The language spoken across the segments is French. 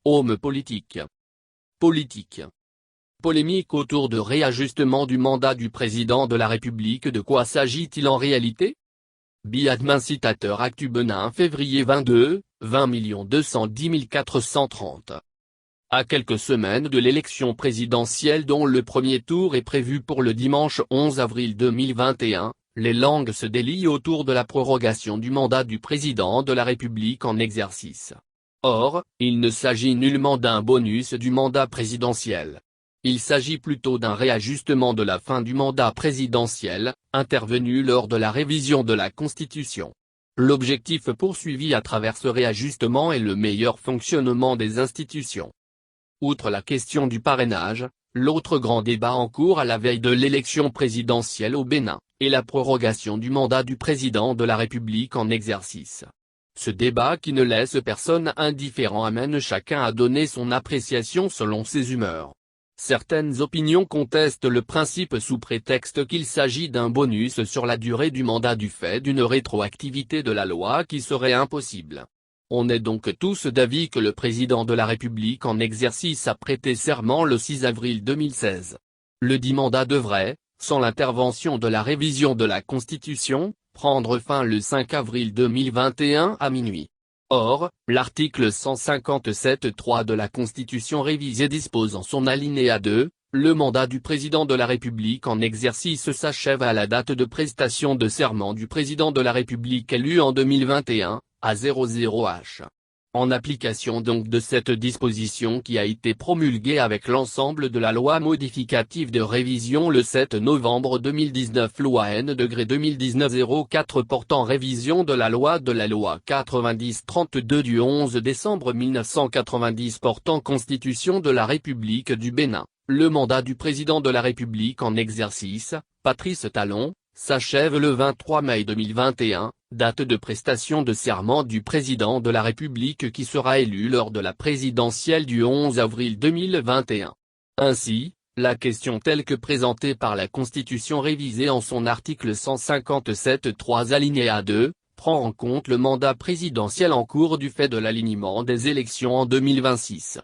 Homme politique. Politique. Polémique autour de réajustement du mandat du président de la République. De quoi s'agit-il en réalité? Biad incitateur Actu Benin février 22, 20 210 430. À quelques semaines de l'élection présidentielle dont le premier tour est prévu pour le dimanche 11 avril 2021, les langues se délient autour de la prorogation du mandat du président de la République en exercice. Or, il ne s'agit nullement d'un bonus du mandat présidentiel. Il s'agit plutôt d'un réajustement de la fin du mandat présidentiel, intervenu lors de la révision de la Constitution. L'objectif poursuivi à travers ce réajustement est le meilleur fonctionnement des institutions. Outre la question du parrainage, l'autre grand débat en cours à la veille de l'élection présidentielle au Bénin, est la prorogation du mandat du président de la République en exercice. Ce débat qui ne laisse personne indifférent amène chacun à donner son appréciation selon ses humeurs. Certaines opinions contestent le principe sous prétexte qu'il s'agit d'un bonus sur la durée du mandat du fait d'une rétroactivité de la loi qui serait impossible. On est donc tous d'avis que le président de la République en exercice a prêté serment le 6 avril 2016. Le dit mandat devrait, sans l'intervention de la révision de la Constitution, prendre fin le 5 avril 2021 à minuit. Or, l'article 157.3 de la Constitution révisée dispose en son alinéa 2, le mandat du président de la République en exercice s'achève à la date de prestation de serment du président de la République élu en 2021, à 00h. En application donc de cette disposition qui a été promulguée avec l'ensemble de la loi modificative de révision le 7 novembre 2019 loi N-2019-04 portant révision de la loi 90-32 du 11 décembre 1990 portant Constitution de la République du Bénin, le mandat du président de la République en exercice, Patrice Talon, s'achève le 23 mai 2021, date de prestation de serment du président de la République qui sera élu lors de la présidentielle du 11 avril 2021. Ainsi, la question telle que présentée par la Constitution révisée en son article 157.3 alinéa 2, prend en compte le mandat présidentiel en cours du fait de l'alignement des élections en 2026.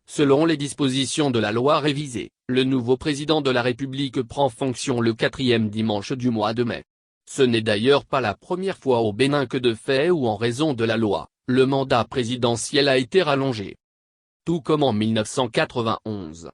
Selon les dispositions de la loi révisée, le nouveau président de la République prend fonction le 4e dimanche du mois de mai. Ce n'est d'ailleurs pas la première fois au Bénin que de fait ou en raison de la loi, le mandat présidentiel a été rallongé. Tout comme en 1991.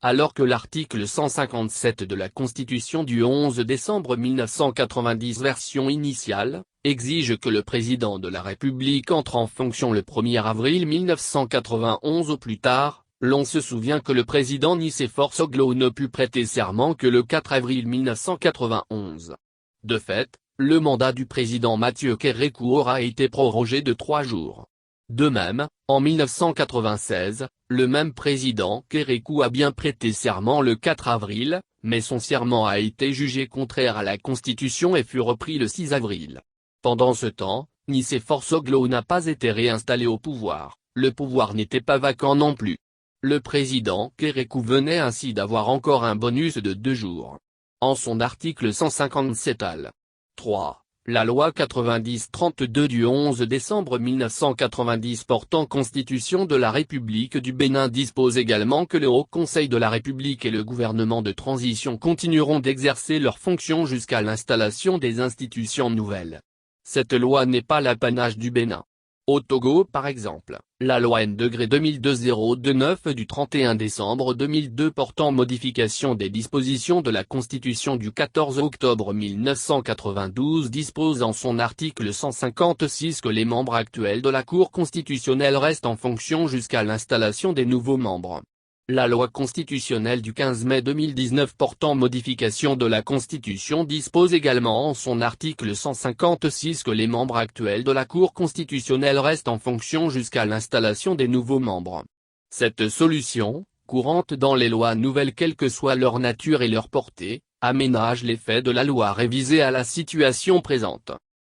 Alors que l'article 157 de la Constitution du 11 décembre 1990 version initiale, exige que le président de la République entre en fonction le 1er avril 1991 au plus tard, l'on se souvient que le président Nicéphore Soglo ne put prêter serment que le 4 avril 1991. De fait, le mandat du président Mathieu Kérékou aura été prorogé de 3 jours. De même, en 1996, le même président Kérékou a bien prêté serment le 4 avril, mais son serment a été jugé contraire à la Constitution et fut repris le 6 avril. Pendant ce temps, Nicéphore Soglo n'a pas été réinstallé au pouvoir, le pouvoir n'était pas vacant non plus. Le président Kérékou venait ainsi d'avoir encore un bonus de 2 jours. En son article 157 al. 3. La loi 90-32 du 11 décembre 1990 portant Constitution de la République du Bénin dispose également que le Haut Conseil de la République et le gouvernement de transition continueront d'exercer leurs fonctions jusqu'à l'installation des institutions nouvelles. Cette loi n'est pas l'apanage du Bénin. Au Togo par exemple, la loi N-2002-029 du 31 décembre 2002 portant modification des dispositions de la Constitution du 14 octobre 1992 dispose en son article 156 que les membres actuels de la Cour constitutionnelle restent en fonction jusqu'à l'installation des nouveaux membres. La loi constitutionnelle du 15 mai 2019 portant modification de la Constitution dispose également en son article 156 que les membres actuels de la Cour constitutionnelle restent en fonction jusqu'à l'installation des nouveaux membres. Cette solution, courante dans les lois nouvelles quelle que soit leur nature et leur portée, aménage l'effet de la loi révisée à la situation présente.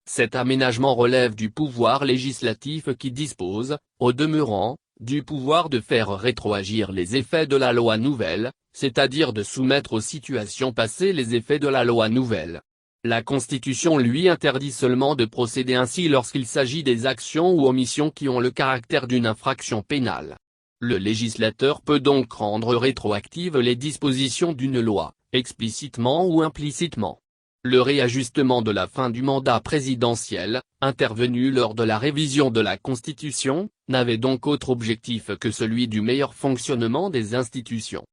Cet aménagement relève du pouvoir législatif qui dispose, au demeurant, du pouvoir de faire rétroagir les effets de la loi nouvelle, c'est-à-dire de soumettre aux situations passées les effets de la loi nouvelle. La Constitution lui interdit seulement de procéder ainsi lorsqu'il s'agit des actions ou omissions qui ont le caractère d'une infraction pénale. Le législateur peut donc rendre rétroactives les dispositions d'une loi, explicitement ou implicitement. Le réajustement de la fin du mandat présidentiel, intervenu lors de la révision de la Constitution, n'avait donc autre objectif que celui du meilleur fonctionnement des institutions.